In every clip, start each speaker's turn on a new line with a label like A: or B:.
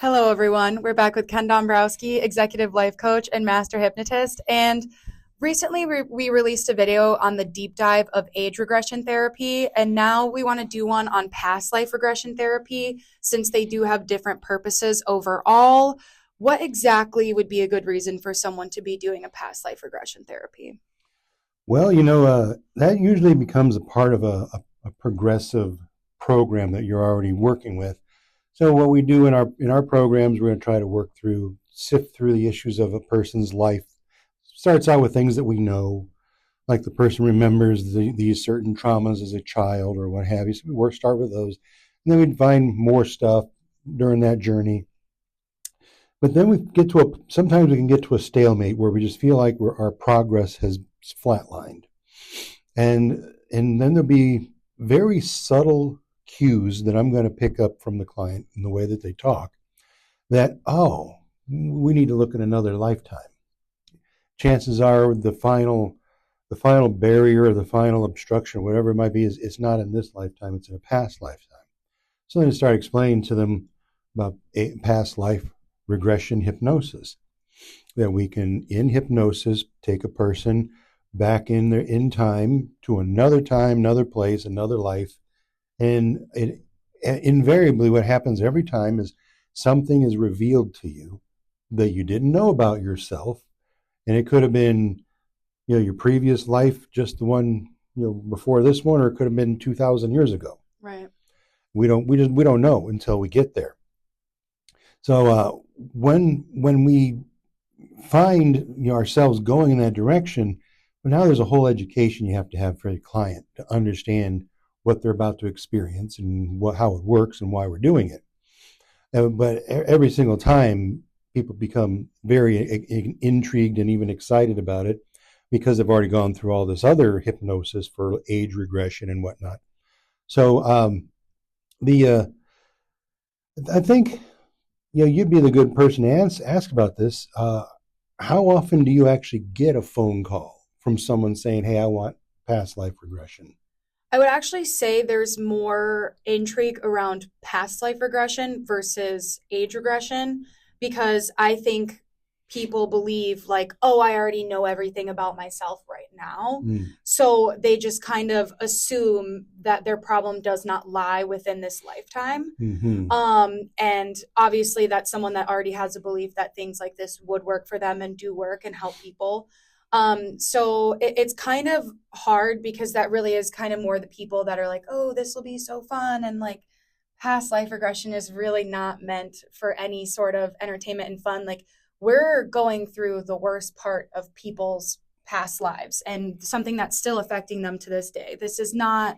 A: Hello, everyone. We're back with Ken Dombrowski, executive life coach and master hypnotist. And recently, we released a video on the deep dive of age regression therapy. And now we want to do one on past life regression therapy, since they do have different purposes overall. What exactly would be a good reason for someone to be doing a past life regression therapy?
B: Well, that usually becomes a part of a progressive program that you're already working with. So what we do in our programs, we're going to try to sift through the issues of a person's life. Starts out with things that we know, like the person remembers these certain traumas as a child or what have you. So we start with those, and then we'd find more stuff during that journey. But then sometimes we can get to a stalemate where we just feel like our progress has flatlined. And then there'll be very subtle cues that I'm going to pick up from the client in the way that they talk that, oh, we need to look at another lifetime. Chances are the final barrier or the final obstruction or whatever it might be is not in this lifetime, it's in a past lifetime. So then I start explaining to them about past life regression hypnosis, that we can, in hypnosis, take a person back in time to another time, another place, another life. And invariably what happens every time is something is revealed to you that you didn't know about yourself. And it could have been, your previous life, just the one, before this one, or it could have been 2,000 years ago.
A: Right.
B: We don't know until we get there. So when we find ourselves going in that direction, but now there's a whole education you have to have for the client to understand what they're about to experience and how it works and why we're doing it. But every single time, people become very intrigued and even excited about it because they've already gone through all this other hypnosis for age regression and whatnot. So I think you'd be the good person to ask about this. How often do you actually get a phone call from someone saying, hey, I want past life regression?
A: I would actually say there's more intrigue around past life regression versus age regression, because I think people believe like, oh, I already know everything about myself right now. So they just kind of assume that their problem does not lie within this lifetime. And obviously that's someone that already has a belief that things like this would work for them and do work and help people. So it's kind of hard, because that really is kind of more the people that are like, oh, this will be so fun. And like, past life regression is really not meant for any sort of entertainment and fun. Like, we're going through the worst part of people's past lives and something that's still affecting them to this day. This is not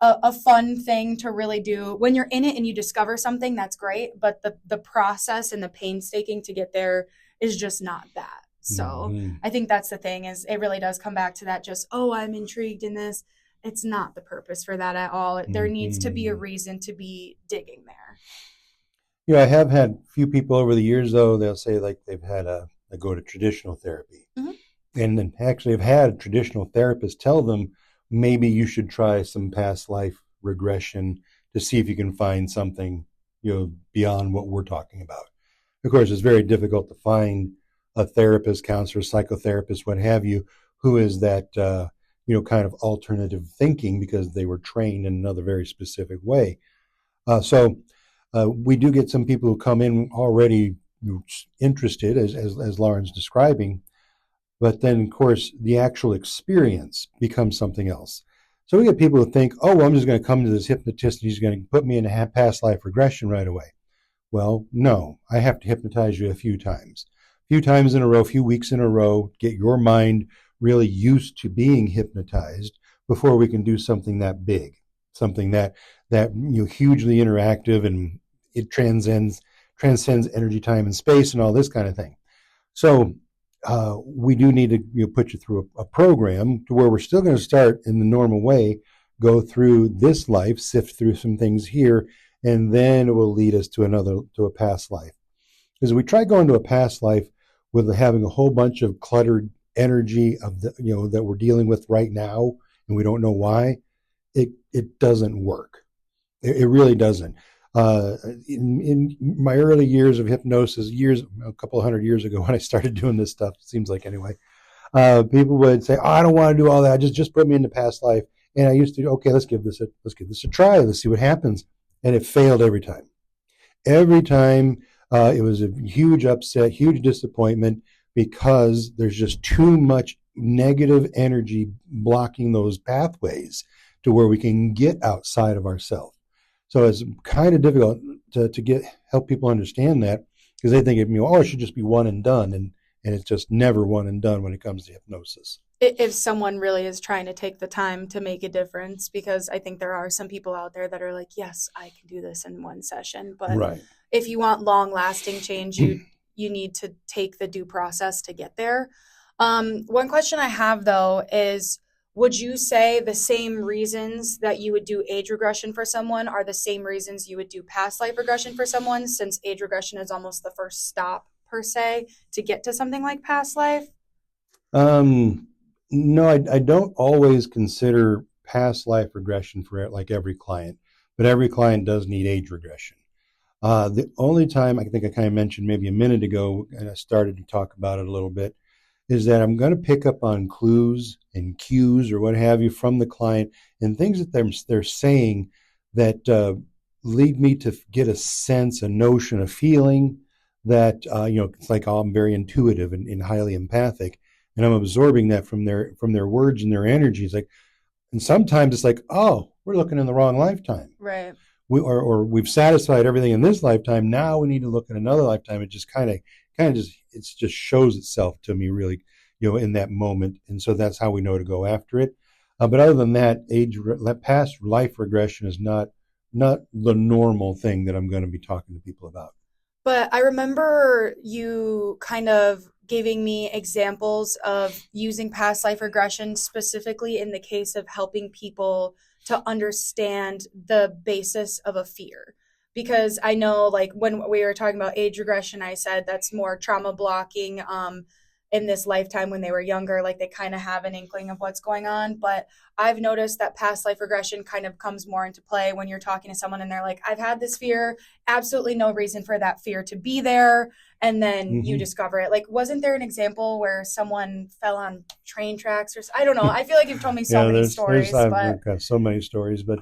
A: a fun thing to really do. When you're in it and you discover something, that's great. But the process and the painstaking to get there is just not that. So I think that's the thing, is it really does come back to that, just, oh, I'm intrigued in this. It's not the purpose for that at all. There needs to be a reason to be digging there.
B: I have had a few people over the years, though, they'll say like they go to traditional therapy. And then actually have had traditional therapists tell them, maybe you should try some past life regression to see if you can find something, beyond what we're talking about. Of course, it's very difficult to find a therapist, counselor, psychotherapist, what have you, who is that, kind of alternative thinking, because they were trained in another very specific way. So we do get some people who come in already interested, as Lauren's describing, but then, of course, the actual experience becomes something else. So we get people who think, oh, well, I'm just going to come to this hypnotist and he's going to put me in a past life regression right away. Well, no, I have to hypnotize you a few times in a row, a few weeks in a row, get your mind really used to being hypnotized before we can do something that big, something that hugely interactive, and it transcends energy, time, and space, and all this kind of thing. So we do need to put you through a program to where we're still going to start in the normal way, go through this life, sift through some things here, and then it will lead us to a past life. Because we try going to a past life with having a whole bunch of cluttered energy of that we're dealing with right now, and we don't know why, it doesn't work. It really doesn't. In my early years of hypnosis, a couple hundred years ago when I started doing this stuff, it seems like anyway, people would say, "Oh, I don't want to do all that. Just put me into past life." And I used to, okay, let's give this a try. Let's see what happens. And it failed every time. Every time, it was a huge upset, huge disappointment because there's just too much negative energy blocking those pathways to where we can get outside of ourselves. So it's kind of difficult to help people understand that because they think it should just be one and done, and it's just never one and done when it comes to hypnosis.
A: If someone really is trying to take the time to make a difference, because I think there are some people out there that are like, yes, I can do this in one session, but
B: right.
A: If you want long lasting change, you need to take the due process to get there. One question I have though is, would you say the same reasons that you would do age regression for someone are the same reasons you would do past life regression for someone, since age regression is almost the first stop per se to get to something like past life?
B: No, I don't always consider past life regression for like every client, but every client does need age regression. The only time I think I kind of mentioned maybe a minute ago, and I started to talk about it a little bit, is that I'm going to pick up on clues and cues or what have you from the client and things that they're saying that lead me to get a sense, a notion, a feeling that it's like, oh, I'm very intuitive and highly empathic, and I'm absorbing that from their words and their energies. Like, and sometimes it's like, oh, we're looking in the wrong lifetime,
A: right?
B: We've satisfied everything in this lifetime. Now we need to look at another lifetime. It just kind of just shows itself to me really, in that moment. And so that's how we know to go after it. But other than that, past life regression is not the normal thing that I'm going to be talking to people about.
A: But I remember you kind of giving me examples of using past life regression specifically in the case of helping people to understand the basis of a fear. Because I know, like, when we were talking about age regression, I said that's more trauma blocking in this lifetime when they were younger, like they kind of have an inkling of what's going on. But I've noticed that past life regression kind of comes more into play when you're talking to someone and they're like, I've had this fear, absolutely no reason for that fear to be there. And then you discover it. Like, wasn't there an example where someone fell on train tracks or I don't know. I feel like you've told me so many stories.
B: I've got so many stories, but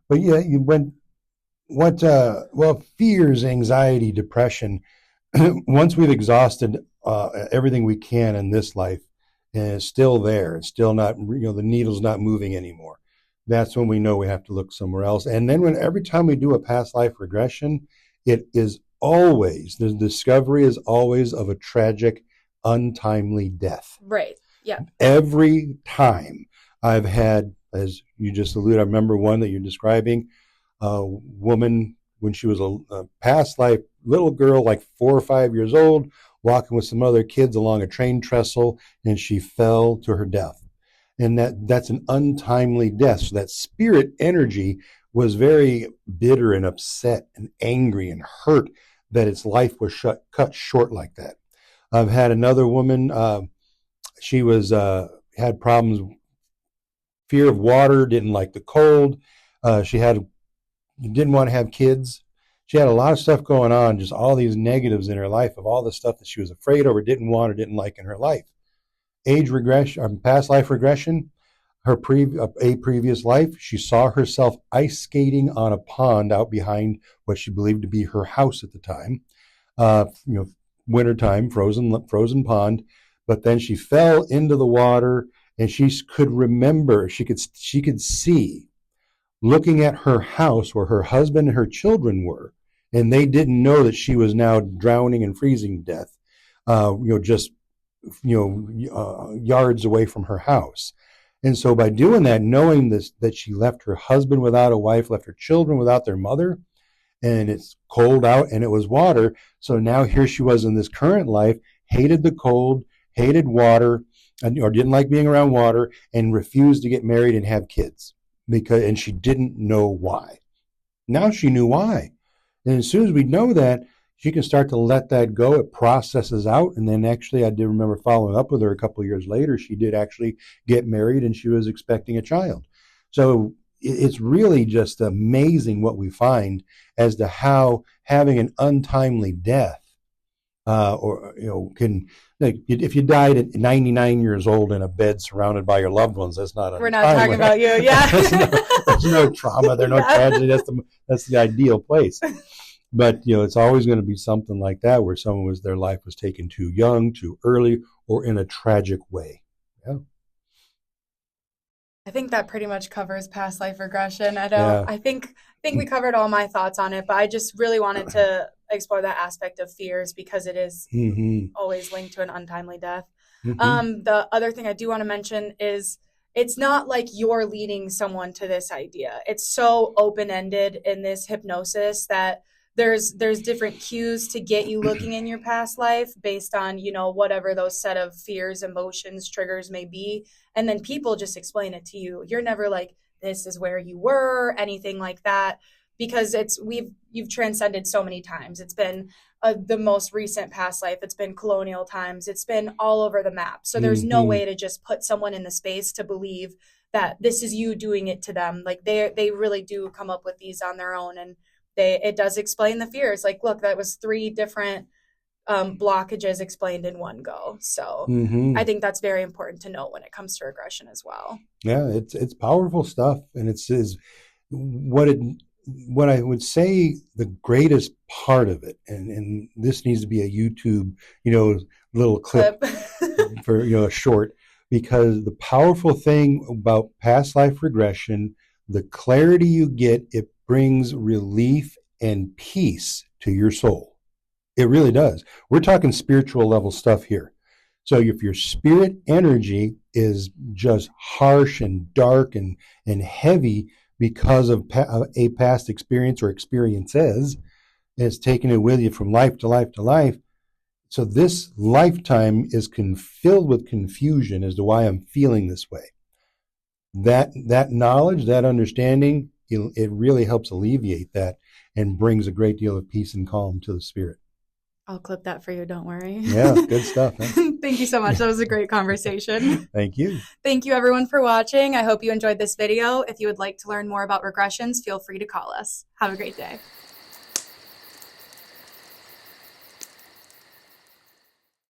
B: yeah, fears, anxiety, depression, once we've exhausted everything we can in this life, and it's still there, it's still not, the needle's not moving anymore. That's when we know we have to look somewhere else. And then every time we do a past life regression, it is always, the discovery is always of a tragic, untimely death.
A: Right. Yeah.
B: Every time I've had, as you just alluded, I remember one that you're describing, a woman when she was a past life little girl, like 4 or 5 years old, walking with some other kids along a train trestle, and she fell to her death. And that's an untimely death. So that spirit energy was very bitter and upset and angry and hurt that its life was cut short like that. I've had another woman, she was had problems, fear of water, didn't like the cold. She didn't want to have kids. She had a lot of stuff going on, just all these negatives in her life of all the stuff that she was afraid of or didn't want or didn't like in her life. Age regression, past life regression, a previous life, she saw herself ice skating on a pond out behind what she believed to be her house at the time. Wintertime, frozen pond. But then she fell into the water, and she could remember, she could see, looking at her house where her husband and her children were, and they didn't know that she was now drowning and freezing to death, yards away from her house. And so by doing that, knowing this, that she left her husband without a wife, left her children without their mother, and it's cold out and it was water. So now here she was in this current life, hated the cold, hated water, or didn't like being around water, and refused to get married and have kids and she didn't know why. Now she knew why. And as soon as we know that, she can start to let that go. It processes out. And then actually, I did remember following up with her a couple of years later. She did actually get married and she was expecting a child. So it's really just amazing what we find as to how having an untimely death, or can, like, if you died at 99 years old in a bed surrounded by your loved ones, that's not
A: We're not talking about you. Yeah.
B: there's no trauma, there's no tragedy. That's the ideal place. But it's always going to be something like that where their life was taken too young, too early, or in a tragic way. Yeah.
A: I think that pretty much covers past life regression.
B: Yeah.
A: I think we covered all my thoughts on it, but I just really wanted to explore that aspect of fears because it is always linked to an untimely death. The other thing I do want to mention is it's not like you're leading someone to this idea. It's so open-ended in this hypnosis that there's different cues to get you looking in your past life based on, whatever those set of fears, emotions, triggers may be. And then people just explain it to you. You're never like, this is where you were, anything like that, because you've transcended so many times. It's been the most recent past life. It's been colonial times. It's been all over the map. So there's no way to just put someone in the space to believe that this is you doing it to them. Like they really do come up with these on their own, and it does explain the fears. Like, look, that was 3 different blockages explained in one go. So I think that's very important to note when it comes to regression as well.
B: Yeah, it's powerful stuff, and it's what I would say the greatest part of it, and this needs to be a YouTube, little clip for a short, because the powerful thing about past life regression, the clarity you get, it brings relief and peace to your soul. It really does. We're talking spiritual level stuff here. So if your spirit energy is just harsh and dark and heavy because of a past experience or experiences, and it's taken it with you from life to life to life. So this lifetime is filled with confusion as to why I'm feeling this way. That knowledge, that understanding, it really helps alleviate that and brings a great deal of peace and calm to the spirit.
A: I'll clip that for you. Don't worry.
B: Yeah, good stuff. Huh?
A: Thank you so much. That was a great conversation.
B: Thank you.
A: Thank you, everyone, for watching. I hope you enjoyed this video. If you would like to learn more about regressions, feel free to call us. Have a great day.